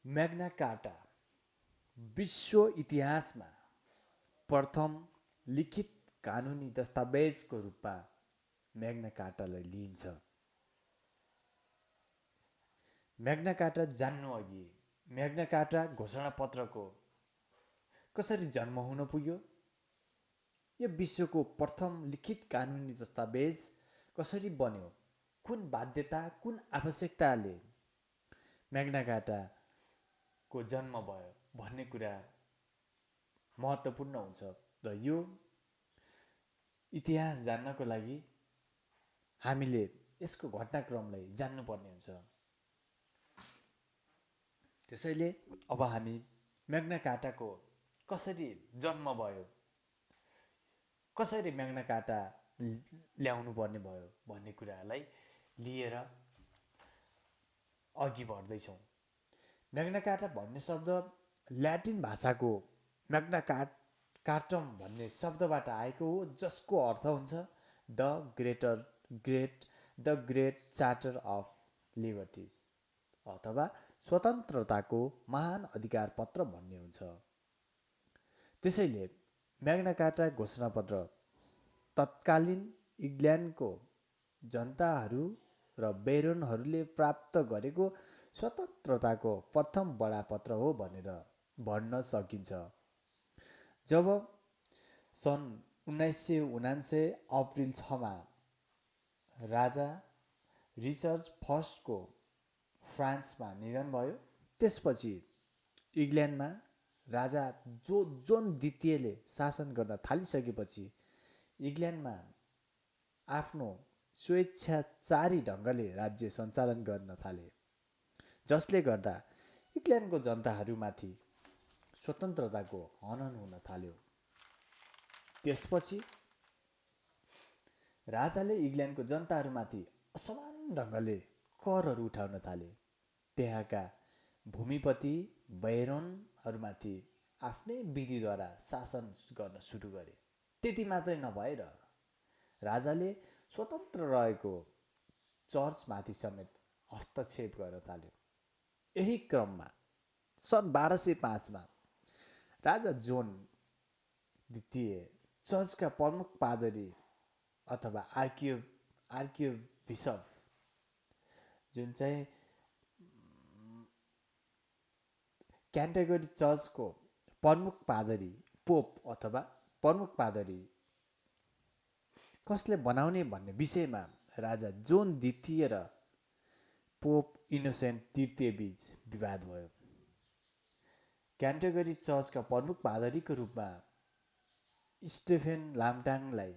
म्याग्ना carta विश्व इतिहासमा प्रथम लिखित कानुनी दस्तावेजको रूपमा म्याग्ना कार्टालाई लिइन्छ। म्याग्ना कार्टा जान्नु अघि म्याग्ना कार्टा घोषणापत्रको कसरी जन्म हुन पुग्यो, यो विश्वको प्रथम लिखित कानुनी दस्तावेज कसरी बन्यो, कुन बाध्यता कुन आवश्यकताले म्याग्ना कार्टाको जन्म भयो भन्ने कुरा महत्त्वपूर्ण हुन्छ र यो इतिहास जान्नको लागि हामीले यसको घटनाक्रमलाई जान्नुपर्ने हुन्छ। त्यसैले अब हामी म्याग्ना कार्टाको कसरी जन्म भयो, कसरी म्याग्ना कार्टा ल्याउनु पर्ने भयो भन्ने कुरालाई लिएर अघि बढ्दैछौँ। म्याग्ना कार्टा भन्ने शब्द ल्याटिन भाषाको म्याग्ना कार्टम भन्ने शब्दबाट आएको हो, जसको अर्थ हुन्छ the great charter of liberties अथवा स्वतन्त्रताको महान अधिकार पत्र भन्ने हुन्छ। त्यसैले म्याग्ना कार्टा घोषणापत्र तत्कालीन इङ्ल्यान्डको जनताहरू र बेरोनहरूले प्राप्त गरेको स्वतन्त्रताको प्रथम बडापत्र हो भनेर भन्न सकिन्छ। जब सन् 1979 अप्रिल 6मा राजा रिचर्ड फर्स्टको फ्रान्समा निधन भयो, त्यसपछि इङ्ल्यान्डमा राजा जोन द्वितीयले शासन गर्न थालिसकेपछि इङ्ल्यान्डमा आफ्नो स्वेच्छाचारी ढङ्गले राज्य सञ्चालन गर्न थाले, जसले गर्दा इङ्ल्यान्डको जनताहरूमाथि स्वतन्त्रताको हनन हुन थाल्यो। त्यसपछि राजाले इङ्ल्यान्डको जनताहरूमाथि असमान ढङ्गले करहरू उठाउन थाले। त्यहाँका भूमिपति बैरोनहरूमाथि आफ्नै विधिद्वारा शासन गर्न सुरु गरे। त्यति मात्रै नभएर राजाले स्वतन्त्र रहेको चर्चमाथि समेत हस्तक्षेप गर्न थाल्यो। यही क्रममा सन् 1205मा राजा जोन द्वितीय चर्चका प्रमुख पादरी अथवा आर्कियोबिसप जुन चाहिँ क्यान्टरबरी चर्चको प्रमुख पादरी पोप अथवा प्रमुख पादरी कसले बनाउने भन्ने विषयमा राजा जोन द्वितीय र पोप इनोसेन्ट तृतीय बीच विवाद भयो। क्यान्टरबरी चर्चका प्रमुख पादरीको रूपमा स्टेफेन लामटाङलाई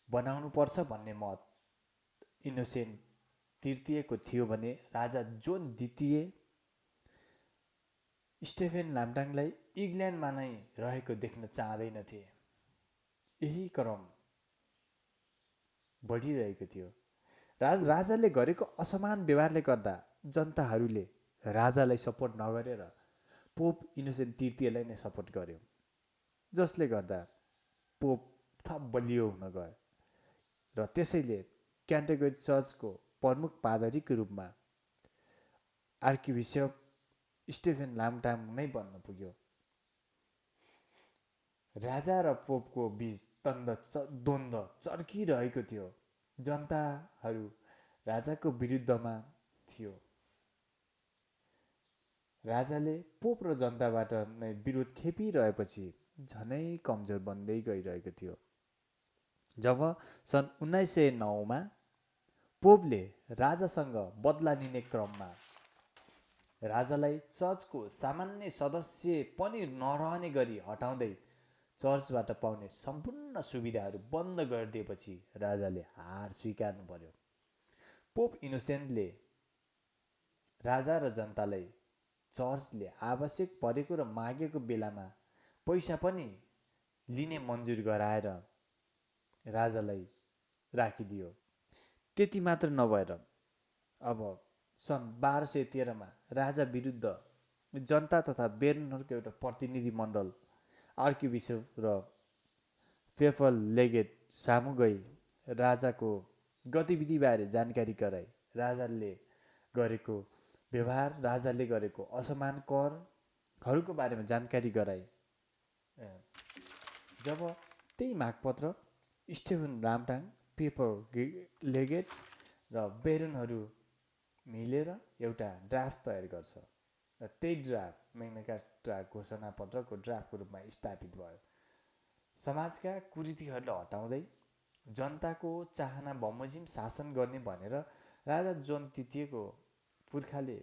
बनाउनुपर्छ भन्ने मत इनोसेन्ट तृतीयको थियो भने राजा जोन द्वितीय स्टेफेन लामटाङलाई इङ्ल्यान्डमा नै रहेको देख्न चाहँदैनथे। यही क्रम बढिरहेको थियो। राजाले गरेको असमान व्यवहारले गर्दा जनताहरूले राजालाई सपोर्ट नगरेर पोप इनोसेन्ट तृतीयलाई नै सपोर्ट गर्यो, जसले गर्दा पोप थप बलियो हुन गयो र त्यसैले क्यान्टरबरी चर्चको प्रमुख पादरीको रूपमा आर्किबिसप स्टेफेन लामटाङ नै बन्न पुग्यो। राजा र पोपको बीच द्वन्द्व चर्किरहेको थियो। जनताहरू राजाको विरुद्धमा थियो। राजाले पोप र जनताबाट नै विरोध खेपिरहेपछि झनै कमजोर बन्दै गइरहेको थियो। जब सन् 1909मा पोपले राजासँग बदला लिने क्रममा राजालाई चर्चको सामान्य सदस्य पनि नरहने गरी हटाउँदै चर्चबाट पाउने सम्पूर्ण सुविधाहरू बन्द गरिदिएपछि राजाले हार स्वीकार्नु पर्यो। पोप इनोसेन्टले राजा र जनतालाई चर्चले आवश्यक परेको र मागेको बेलामा पैसा पनि लिने मन्जुर गराएर राजालाई राखिदियो। त्यति मात्र नभएर अब सन् 1213मा राजा विरुद्ध जनता तथा बेरोनहरूको एउटा प्रतिनिधि मण्डल आर्किबिसप र पेपल लेगेट सामु गई राजाको गतिविधिबारे जानकारी गराए। राजाले गरेको व्यवहार, राजाले गरेको असमान करहरूको बारेमा जानकारी गराए। जब त्यही मागपत्र स्टेफन लामटाङ, पेपर लेगेट र बेरोनहरू मिलेर एउटा ड्राफ्ट तयार गर्छ र त्यही ड्राफ्ट म्याग्ना कार्टा घोषणापत्रको ड्राफ्टको रूपमा स्थापित भयो। समाजका कुरीतिहरूलाई हटाउँदै जनताको चाहना बमोजिम शासन गर्ने भनेर राजा जोन तृतीयको पुर्खाले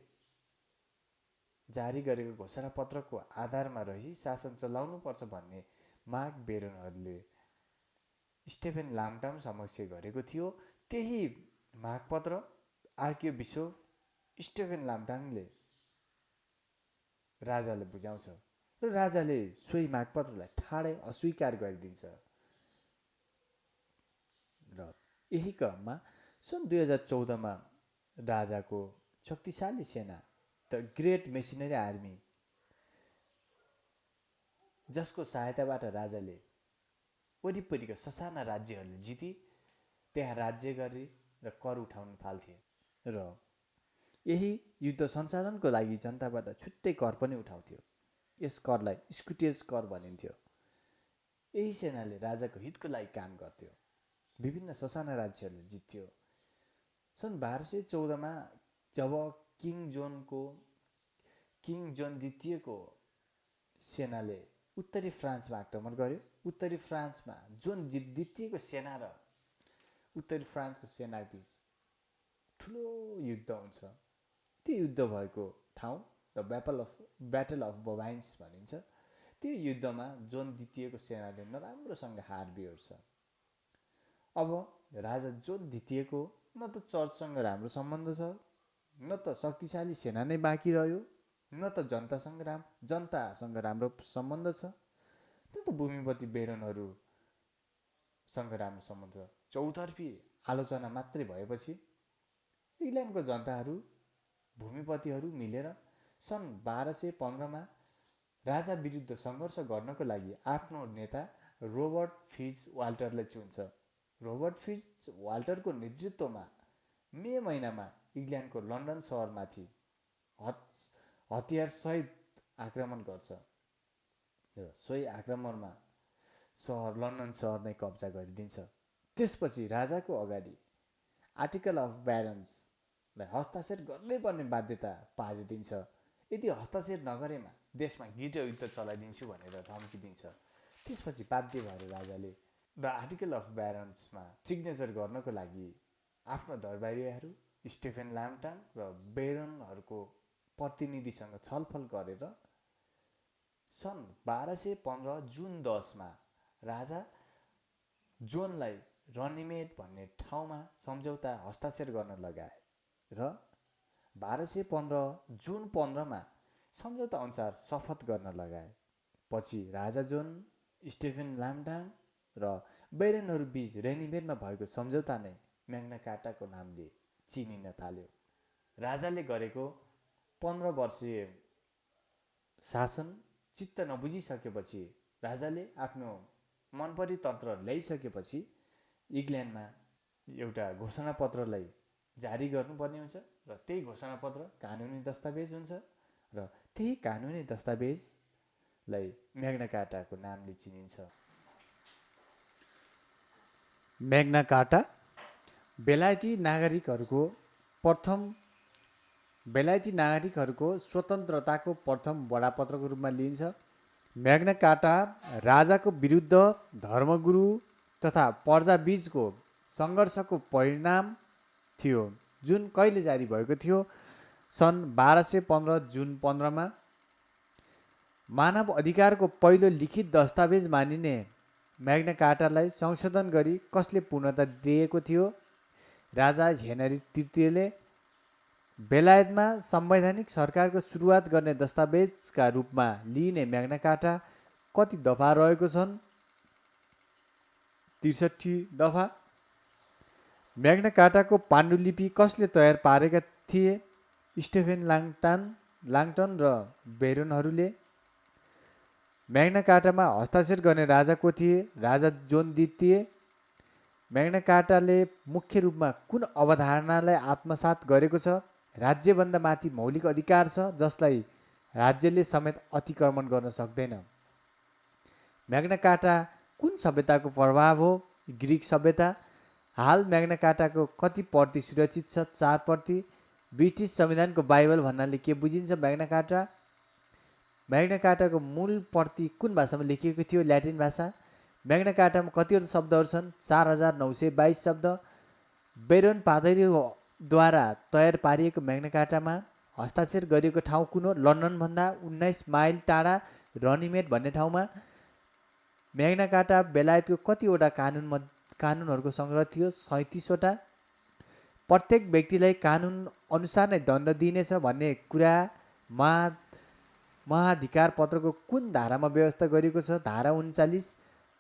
जारी गरेको घोषणापत्रको आधारमा रही शासन चलाउनुपर्छ भन्ने माग बेरोनहरूले स्टेफन लामटाङ समक्ष गरेको थियो। त्यही मागपत्र आर्किबिसप स्टेफन लामटाङले राजाले बुझाउँछ र राजाले सोही मागपत्रलाई ठाडै अस्वीकार गरिदिन्छ। र यही क्रममा सन् 2014मा राजाको शक्तिशाली सेना द ग्रेट मेसिनरी आर्मी, जसको सहायताबाट राजाले वरिपरिका ससाना राज्यहरूले जिती त्यहाँ राज्य गरे र कर उठाउन थाल्थे र यही युद्ध सञ्चालनको लागि जनताबाट छुट्टै कर पनि उठाउँथ्यो। यस करलाई स्कुटेज कर भनिन्थ्यो। यही सेनाले राजाको हितको लागि काम गर्थ्यो, विभिन्न ससाना राज्यहरूले जित्थ्यो। सन् 1214मा जब किङ जोन द्वितीयको सेनाले उत्तरी फ्रान्समा आक्रमण गर्यो, उत्तरी फ्रान्समा जोन द्वितीयको सेना र उत्तरी फ्रान्सको सेनाबीच ठुलो युद्ध हुन्छ। त्यो युद्ध भएको ठाउँ द ब्याटल अफ बोभाइन्स भनिन्छ। त्यो युद्धमा जोन द्वितीयको सेनाले नराम्रोसँग हार बिहोर्छ। अब राजा जोन द्वितीयको न त चर्चसँग राम्रो सम्बन्ध छ, न त शक्तिशाली सेना नै बाँकी रह्यो, न त जनतासँग राम्रो सम्बन्ध छ, न त भूमिपति बेरोनहरूसँग राम्रो सम्बन्ध छ। चौतर्फी आलोचना मात्रै भएपछि इङ्ल्यान्डको जनताहरू, भूमिपतिहरू मिलेर सन् 1215मा राजा विरुद्ध सङ्घर्ष गर्नको लागि आफ्नो नेता रोबर्ट फिज वाल्टरलाई चुन्छ। रोबर्ट फिज वाल्टरको नेतृत्वमा मे महिनामा इङ्ल्यान्डको लन्डन सहरमाथि हतियारसहित आक्रमण गर्छ र सोही आक्रमणमा लन्डन सहर नै कब्जा गरिदिन्छ। त्यसपछि राजाको अगाडि आर्टिकल अफ ब्यारन्सलाई हस्ताक्षर गर्नै पर्ने बाध्यता पारिदिन्छ। यदि हस्ताक्षर नगरेमा देशमा गृहयुद्ध चलाइदिन्छु भनेर धम्की दिन्छ। त्यसपछि बाध्य भएर राजाले द आर्टिकल अफ ब्यारन्समा सिग्नेचर गर्नको लागि आफ्नो दरबारीहरू स्टेफन लामटाङ र बेरोनहरूको प्रतिनिधिसँग छलफल गरेर सन् 1215 जुन 10मा राजा जोनलाई रनिमेड भन्ने ठाउँमा सम्झौता हस्ताक्षर गर्न लगाए र 1215 जुन 15मा सम्झौता अनुसार शपथ गर्न लगाए। पछि राजा जोन, स्टेफन लामटाङ र बेरोनहरू बीच रेनिमेडमा भएको सम्झौता नै म्याग्ना कार्टाको नामले चिनिन थाल्यो। राजाले गरेको 15 वर्षीय शासन चित्त नबुझिसकेपछि राजाले आफ्नो मनपरी तन्त्र ल्याइसकेपछि इङ्ल्यान्डमा एउटा घोषणापत्रलाई जारी गर्नुपर्ने हुन्छ र त्यही घोषणापत्र कानुनी दस्तावेज हुन्छ र त्यही कानुनी दस्तावेजलाई म्याग्ना कार्टाको नामले चिनिन्छ। म्याग्ना कार्टा बेलायती नागरिकहरूको स्वतन्त्रताको प्रथम बडापत्रको रूपमा लिइन्छ। म्याग्ना कार्टा राजाको विरुद्ध धर्मगुरु तथा प्रजाबीचको सङ्घर्षको परिणाम थियो, जुन कहिले जारी भएको थियो? सन् 1215 जुन 15मा। मानव अधिकारको पहिलो लिखित दस्तावेज मानिने म्याग्ना कार्टालाई संशोधन गरी कसले पूर्णता दिएको थियो? राजा हेनरी तृतीयले। बेलायतमा संवैधानिक सरकारको सुरुवात गर्ने दस्तावेजका रूपमा लिइने म्याग्ना कार्टा कति दफा रहेको छन्? 63 दफा। म्याग्ना कार्टाको पाण्डुलिपि कसले तयार पारेका थिए? स्टेफन लाङटन र बेरोनहरूले। म्याग्ना कार्टामा हस्ताक्षर गर्ने राजा को थिए? राजा जोन द्वितीय। म्याग्ना कार्टाले मुख्य रूपमा कुन अवधारणालाई आत्मसात गरेको छ? राज्यभन्दा माथि मौलिक अधिकार छ जसलाई राज्यले समेत अतिक्रमण गर्न सक्दैन। म्याग्ना कार्टा कुन सभ्यताको प्रभाव हो? ग्रिक सभ्यता। हाल म्याग्ना कार्टाको कति प्रति सुरक्षित छ? 4%। ब्रिटिस संविधानको बाइबल भन्नाले के बुझिन्छ? म्याग्ना कार्टा। म्याग्ना कार्टाको मूल प्रति कुन भाषामा लेखिएको थियो? ल्याटिन भाषा। म्याग्ना कार्टामा कतिवटा शब्दहरू छन्? 4922 शब्द। बेरोन पादरीद्वारा तयार पारिएको म्याग्ना कार्टामा हस्ताक्षर गरिएको ठाउँ कुन हो? लन्डनभन्दा 19 माइल टाढा रनिमेड भन्ने ठाउँमा। म्याग्ना कार्टा बेलायतको कतिवटा कानुनहरूको सङ्ग्रह थियो? 37वटा। प्रत्येक व्यक्तिलाई कानुन अनुसार नै दण्ड दिइनेछ भन्ने कुरा महाधिकार पत्रको कुन धारामा व्यवस्था गरिएको छ? धारा 39।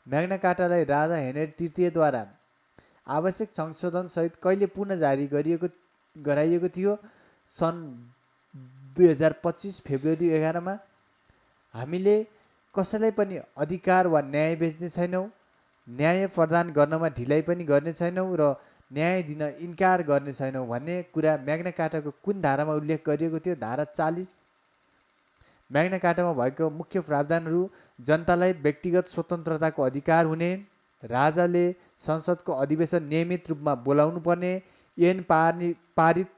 म्याग्ना कार्टालाई राजा हेनरी तृतीयद्वारा आवश्यक संशोधनसहित कहिले पुनः जारी गराइएको थियो? सन् 2025 फेब्रुअरी 11 हामीले कसैलाई पनि अधिकार वा न्याय बेच्ने छैनौँ, न्याय प्रदान गर्नमा ढिलाइ पनि गर्ने छैनौँ र न्याय दिन इन्कार गर्ने छैनौँ भन्ने कुरा म्याग्ना कार्टाको कुन धारामा उल्लेख गरिएको थियो? धारा 40। म्याग्ना कार्टामा भएको मुख्य प्रावधानहरू: जनतालाई व्यक्तिगत स्वतन्त्रताको अधिकार हुने, राजाले संसदको अधिवेशन नियमित रूपमा बोलाउनु पर्ने, ऐन पारित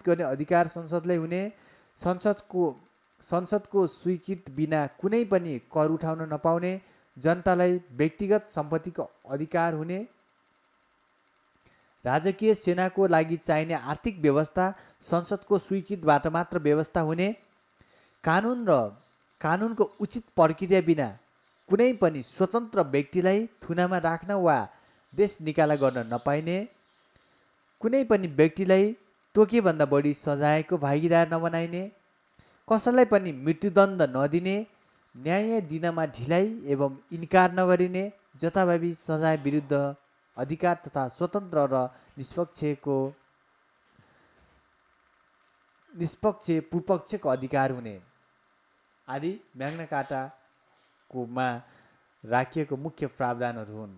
गर्ने अधिकार संसदलाई हुने, संसदको स्वीकृति बिना कुनै पनि कर उठाउन नपाउने, जनतालाई व्यक्तिगत सम्पत्तिको अधिकार हुने, राजकीय सेनाको लागि चाहिने आर्थिक व्यवस्था संसदको स्वीकृतिबाट मात्र व्यवस्था हुने, कानुन र कानुनको उचित प्रक्रिया बिना कुनै पनि स्वतन्त्र व्यक्तिलाई थुनामा राख्न वा देश निकाला गर्न नपाइने, कुनै पनि व्यक्तिलाई तोकेभन्दा बढी सजायको भागीदार नबनाइने, कसैलाई पनि मृत्युदण्ड नदिने, न्याय दिनमा ढिलाइ एवं इन्कार नगरिने, जथाभावी सजाय विरुद्ध अधिकार तथा स्वतन्त्र र निष्पक्ष पूर्वपक्षको अधिकार हुने आदि म्याग्ना कार्टाकोमा राखिएको मुख्य प्रावधानहरू हुन्।